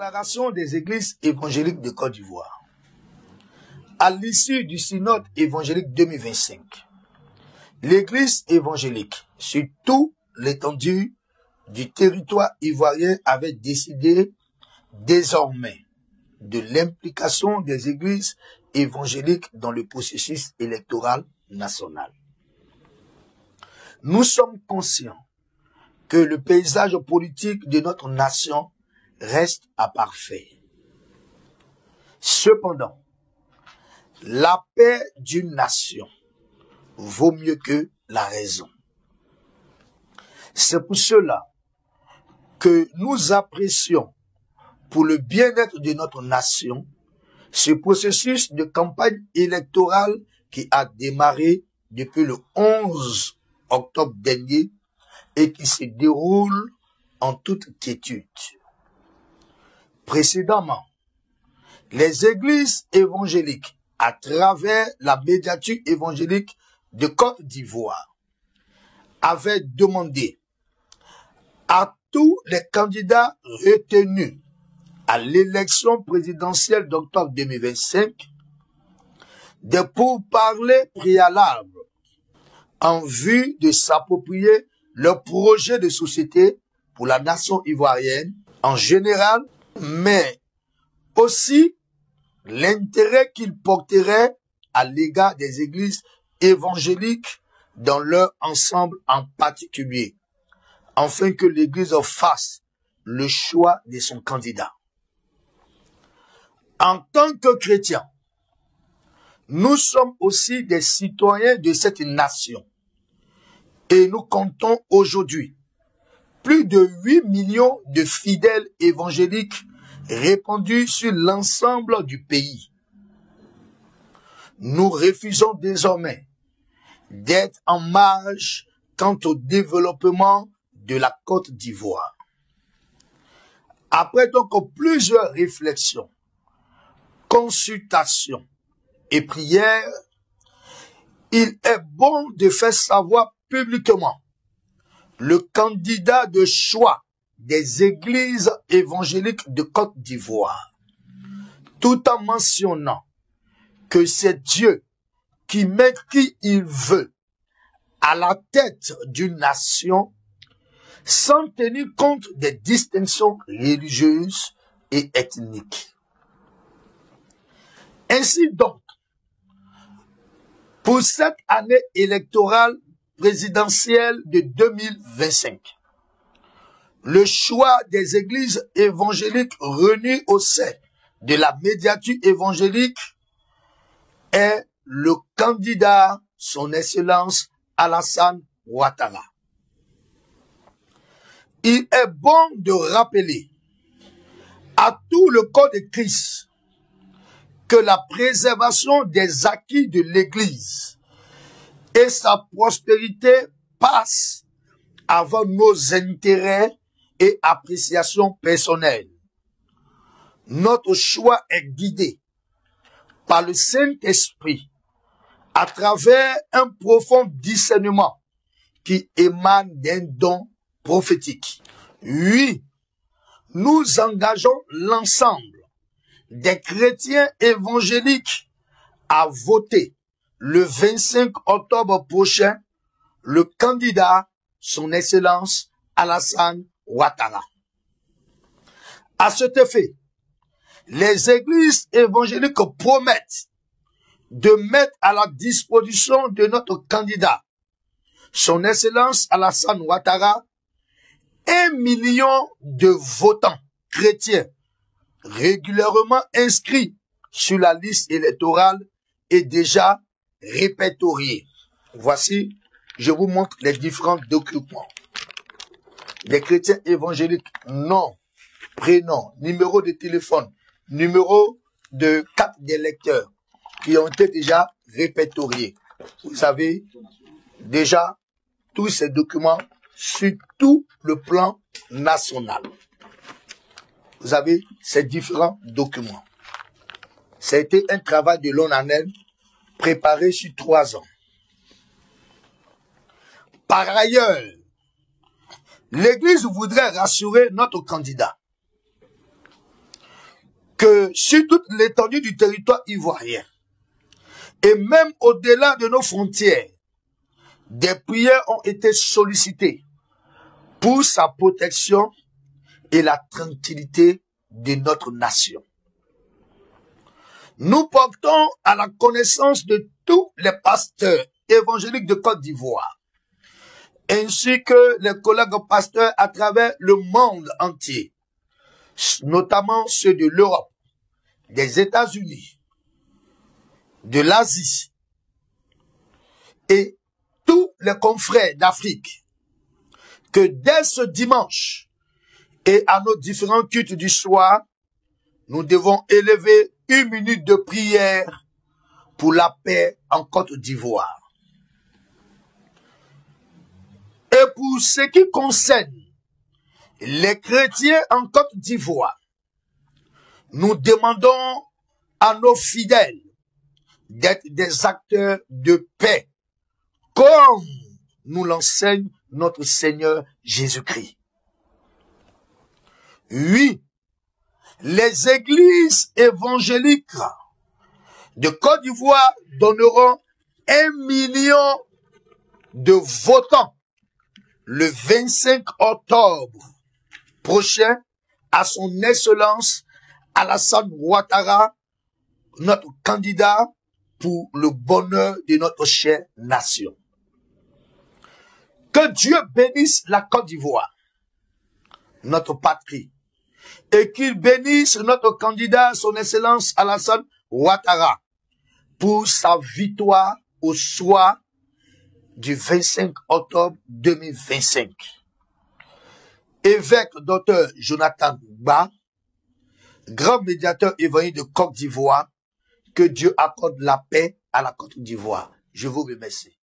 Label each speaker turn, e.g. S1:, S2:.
S1: Déclaration des églises évangéliques de Côte d'Ivoire. À l'issue du synode évangélique 2025, l'église évangélique, sur toute l'étendue du territoire ivoirien, avait décidé désormais de l'implication des églises évangéliques dans le processus électoral national. Nous sommes conscients que le paysage politique de notre nation reste imparfait. Cependant, la paix d'une nation vaut mieux que la raison. C'est pour cela que nous apprécions, pour le bien-être de notre nation, ce processus de campagne électorale qui a démarré depuis le 11 octobre dernier et qui se déroule en toute quiétude. Précédemment, les églises évangéliques, à travers la médiature évangélique de Côte d'Ivoire, avaient demandé à tous les candidats retenus à l'élection présidentielle d'octobre 2025 de pourparlers préalables en vue de s'approprier leur projet de société pour la nation ivoirienne en général, mais aussi l'intérêt qu'ils porteraient à l'égard des églises évangéliques dans leur ensemble en particulier, afin que l'église fasse le choix de son candidat. En tant que chrétiens, nous sommes aussi des citoyens de cette nation et nous comptons aujourd'hui plus de 8 millions de fidèles évangéliques répandus sur l'ensemble du pays. Nous refusons désormais d'être en marge quant au développement de la Côte d'Ivoire. Après donc plusieurs réflexions, consultations et prières, il est bon de faire savoir publiquement le candidat de choix des églises évangéliques de Côte d'Ivoire, tout en mentionnant que c'est Dieu qui met qui il veut à la tête d'une nation sans tenir compte des distinctions religieuses et ethniques. Ainsi donc, pour cette année électorale présidentielle de 2025, le choix des églises évangéliques réunies au sein de la médiature évangélique est le candidat, son Excellence Alassane Ouattara. Il est bon de rappeler à tout le corps de Christ que la préservation des acquis de l'Église et sa prospérité passent avant nos intérêts et appréciations personnelles. Notre choix est guidé par le Saint-Esprit à travers un profond discernement qui émane d'un don prophétique. Oui, nous engageons l'ensemble des chrétiens évangéliques à voter le 25 octobre prochain le candidat, son Excellence Alassane Ouattara. À cet effet, les églises évangéliques promettent de mettre à la disposition de notre candidat, son Excellence Alassane Ouattara, 1 million de votants chrétiens régulièrement inscrits sur la liste électorale et déjà répertoriés. Voici, je vous montre les différents documents. Les chrétiens évangéliques, nom, prénom, numéro de téléphone, numéro de carte d'électeur qui ont été déjà répertoriés. Vous avez déjà tous ces documents sur tout le plan national. Vous avez ces différents documents. Ça a été un travail de longue haleine préparé sur 3 ans. Par ailleurs, l'Église voudrait rassurer notre candidat que sur toute l'étendue du territoire ivoirien, et même au-delà de nos frontières, des prières ont été sollicitées pour sa protection et la tranquillité de notre nation. Nous portons à la connaissance de tous les pasteurs évangéliques de Côte d'Ivoire, ainsi que les collègues pasteurs à travers le monde entier, notamment ceux de l'Europe, des États-Unis, de l'Asie et tous les confrères d'Afrique, que dès ce dimanche et à nos différents cultes du soir, nous devons élever 1 minute de prière pour la paix en Côte d'Ivoire. Et pour ce qui concerne les chrétiens en Côte d'Ivoire, nous demandons à nos fidèles d'être des acteurs de paix, comme nous l'enseigne notre Seigneur Jésus-Christ. Oui, les églises évangéliques de Côte d'Ivoire donneront 1 million de votants le 25 octobre prochain à son Excellence Alassane Ouattara, notre candidat pour le bonheur de notre chère nation. Que Dieu bénisse la Côte d'Ivoire, notre patrie, et qu'il bénisse notre candidat, son Excellence Alassane Ouattara, pour sa victoire au soir du 25 octobre 2025. Évêque Dr Jonathan Ba, grand médiateur évangélique de Côte d'Ivoire, que Dieu accorde la paix à la Côte d'Ivoire. Je vous remercie.